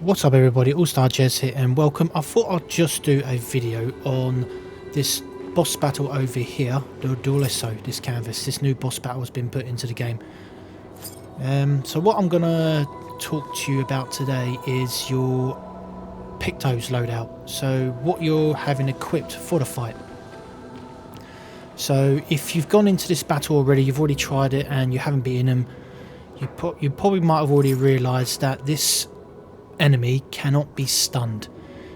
What's up everybody, All-Star Jez here and welcome. I thought I'd just do a video on this boss battle over here, the Duolliste, this canvas. This new boss battle has been put into the game. So what I'm going to talk to you about today is your Pictos loadout. So what you're having equipped for the fight. So if you've gone into this battle already, you've already tried it and you haven't beaten them, you probably might have already realised that this enemy cannot be stunned.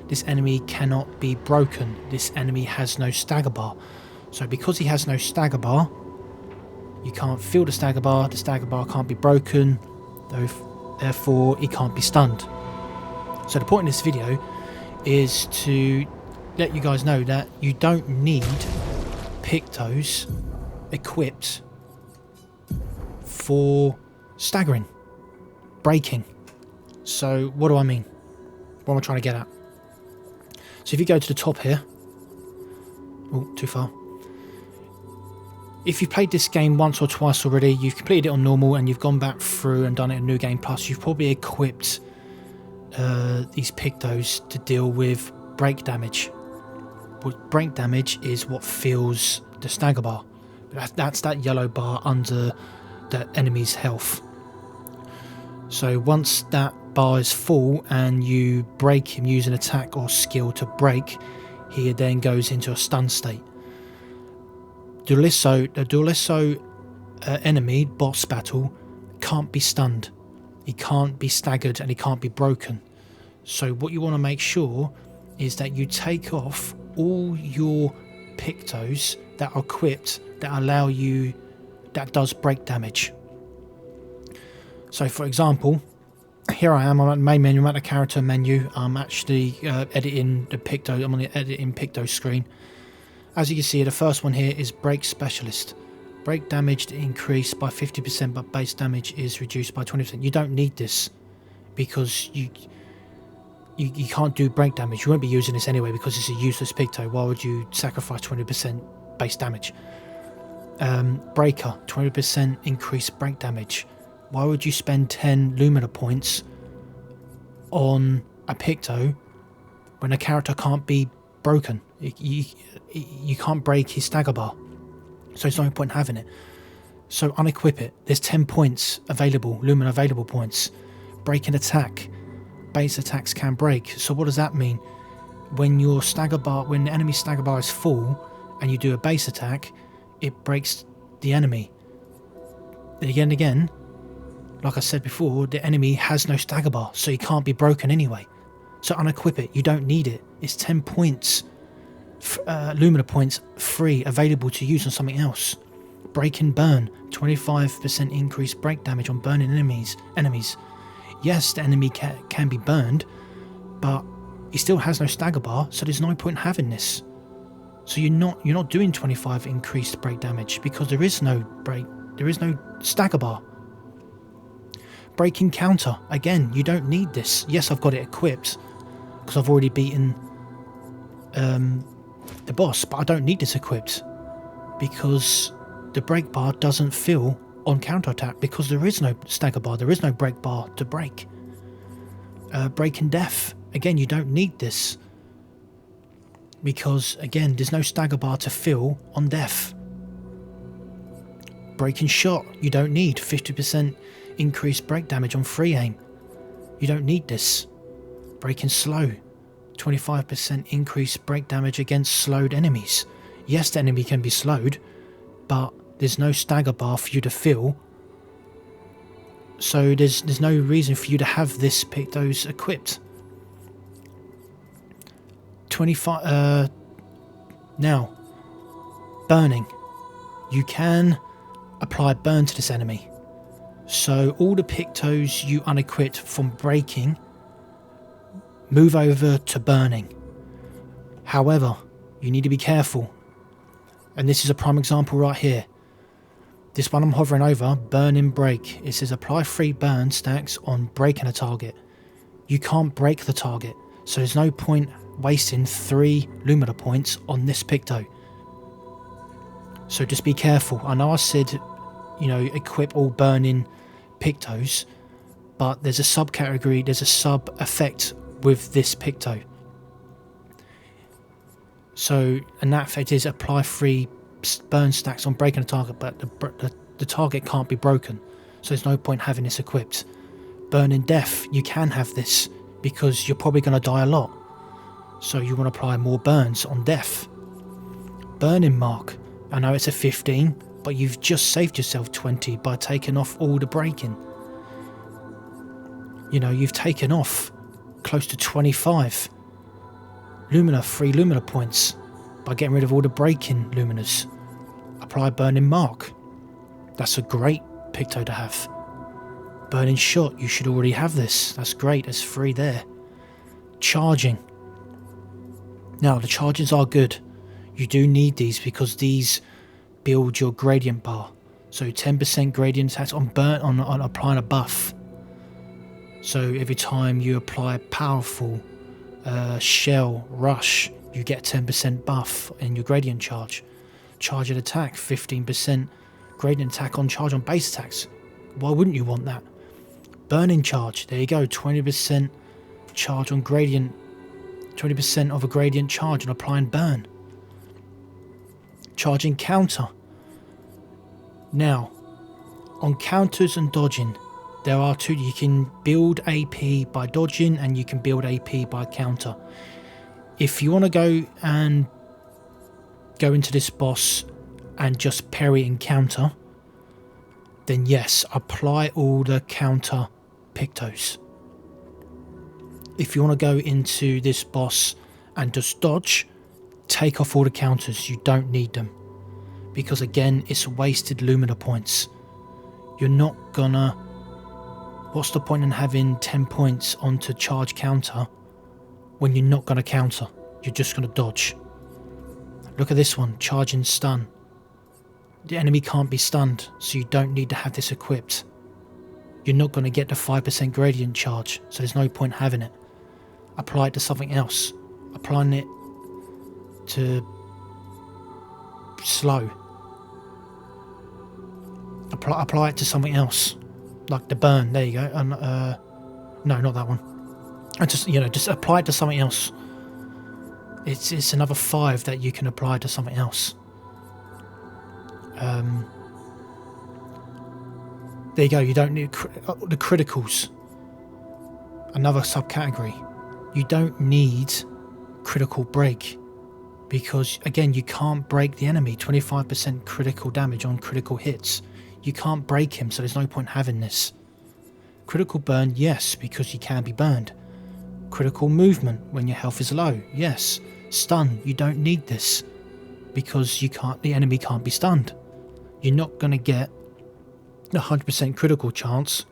This enemy cannot be broken. This enemy has no stagger bar. So because he has no stagger bar, you can't feel the stagger bar can't be broken, therefore he can't be stunned. So the point of this video is to let you guys know that you don't need Pictos equipped for staggering, breaking. So what do I mean? What am I trying to get at? So if you go to the top here, oh, too far. If you've played this game once or twice already, you've completed it on normal and you've gone back through and done it in New Game Plus, you've probably equipped these Pictos to deal with break damage. But break damage is what fills the stagger bar. That's that yellow bar under the enemy's health. So once that bar is full and you break him using attack or skill to break, he then goes into a stun state. The Duolliste enemy boss battle can't be stunned, he can't be staggered and he can't be broken. So what you want to make sure is that you take off all your Pictos that are equipped that allow you, that does break damage. So for example, here I am, I'm at the main menu, I'm at the character menu, I'm actually editing the Picto, I'm on the editing Picto screen. As you can see, the first one here is Break Specialist. Break damage increased by 50%, but base damage is reduced by 20%. You don't need this because you can't do break damage. You won't be using this anyway because it's a useless Picto. Why would you sacrifice 20% base damage? Breaker, 20% increased break damage. Why would you spend 10 Lumina points on a Picto when a character can't be broken? You can't break his stagger bar, so there's no point in having it. So unequip it. There's 10 points available, Lumina available points. Break and attack. Base attacks can break. So what does that mean? When your stagger bar, when the enemy stagger bar is full and you do a base attack, it breaks the enemy. And again, like I said before, the enemy has no stagger bar, so he can't be broken anyway. So unequip it. You don't need it. It's 10 points, Lumina points free, available to use on something else. Break and burn, 25% increased break damage on burning enemies. Yes, the enemy can be burned, but he still has no stagger bar, so there's no point in having this. So you're not doing 25 increased break damage because there is no stagger bar. Breaking counter, again, you don't need this. Yes, I've got it equipped because I've already beaten the boss, but I don't need this equipped because the break bar doesn't fill on counterattack because there is no stagger bar, there is no break bar to break. Break and death, again, you don't need this because, again, there's no stagger bar to fill on death. Break and shot, you don't need 50% increased break damage on free aim. You don't need this. Break and slow, 25% increased break damage against slowed enemies. Yes, the enemy can be slowed, but there's no stagger bar for you to fill, so there's no reason for you to have this Pictos equipped. 25 now, burning. You can apply burn to this enemy. So all the Pictos you unequipped from breaking move over to burning. However, you need to be careful, and this is a prime example right here. This one I'm hovering over, burn and break. It says apply 3 burn stacks on breaking a target. You can't break the target, so there's no point wasting 3 Lumina points on this Picto. So just be careful. I know I said, equip all burning Pictos, but there's a subcategory, there's a sub effect with this Picto. So, and that effect is apply 3 burn stacks on breaking a target, but the target can't be broken, so there's no point having this equipped. Burn in death, you can have this because you're probably going to die a lot, so you want to apply more burns on death. Burning mark, I know it's a 15, but you've just saved yourself 20 by taking off all the breaking. You know, you've taken off close to 25 Lumina, 3 Lumina points by getting rid of all the breaking Luminas. Apply burning mark. That's a great Picto to have. Burning shot, you should already have this. That's great, there's 3 there. Charging. Now, the charges are good. You do need these because these build your gradient bar. So 10% gradient attacks on applying a buff. So every time you apply powerful shell rush, you get 10% buff in your gradient charge. Charge and attack, 15% gradient attack on charge on base attacks. Why wouldn't you want that? Burning charge, there you go, 20% charge on gradient, 20% of a gradient charge on applying burn. Charging counter. Now, on counters and dodging, there are 2. You can build AP by dodging and you can build AP by counter. If you want to go into this boss and just parry and counter, then yes, apply all the counter Pictos. If you want to go into this boss and just dodge, take off all the counters. You don't need them, because again, it's wasted Lumina points. You're not gonna... What's the point in having 10 points onto charge counter when you're not gonna counter? You're just gonna dodge. Look at this one, charging stun. The enemy can't be stunned, so you don't need to have this equipped. You're not going to get the 5% gradient charge, so there's no point having it. Apply it to something else. Applying it to slow. Apply it to something else, like the burn. There you go. No, not that one. And just apply it to something else. It's another 5 that you can apply to something else. There you go, you don't need the criticals. Another subcategory. You don't need critical break, because again, you can't break the enemy. 25% critical damage on critical hits. You can't break him, so there's no point having this. Critical burn, yes, because you can be burned. Critical movement when your health is low, yes. Stun, you don't need this, because the enemy can't be stunned. You're not going to get a 100% critical chance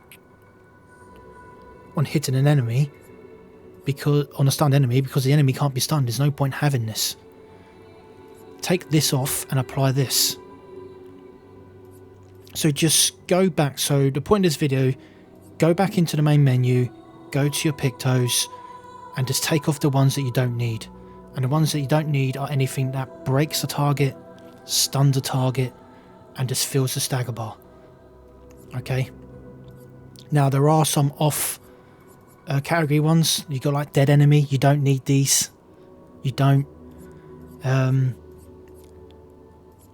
on hitting an enemy, on a stunned enemy, because the enemy can't be stunned. There's no point having this. Take this off and apply this. So just go back. So the point of this video, go back into the main menu, go to your Pictos, and just take off the ones that you don't need. And the ones that you don't need are anything that breaks a target, stuns a target, and just fills the stagger bar. Okay. Now there are some off category ones. You got like dead enemy. You don't need these. You don't.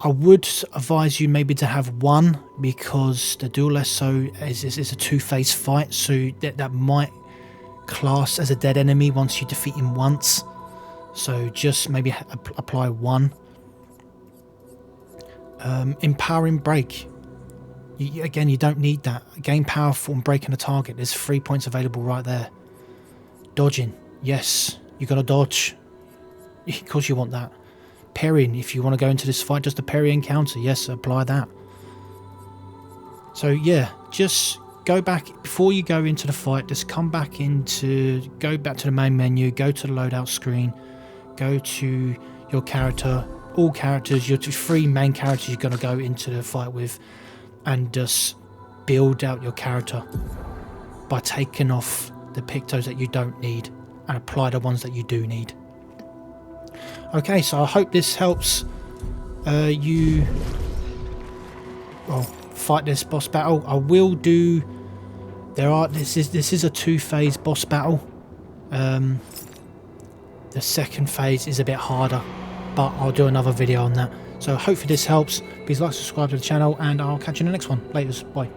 I would advise you maybe to have one, because the Duolliste is a two-phase fight, so that might class as a dead enemy once you defeat him once. So just maybe apply one. Empowering break. Again, you don't need that. Gain powerful and breaking a target. There's 3 points available right there. Dodging. Yes, you got to dodge. Of course you want that. Parrying. If you want to go into this fight, just a parry and counter. Yes, apply that. So yeah, just go back before you go into the fight. Just go back to the main menu. Go to the loadout screen. Go to your character. All characters. Your 3 main characters you're going to go into the fight with. And just build out your character by taking off the Pictos that you don't need and apply the ones that you do need. Okay, so I hope this helps you fight this boss battle. I will do This is a 2-phase boss battle. The second phase is a bit harder, but I'll do another video on that. So hopefully this helps. Please like, subscribe to the channel, and I'll catch you in the next one. Laters, bye.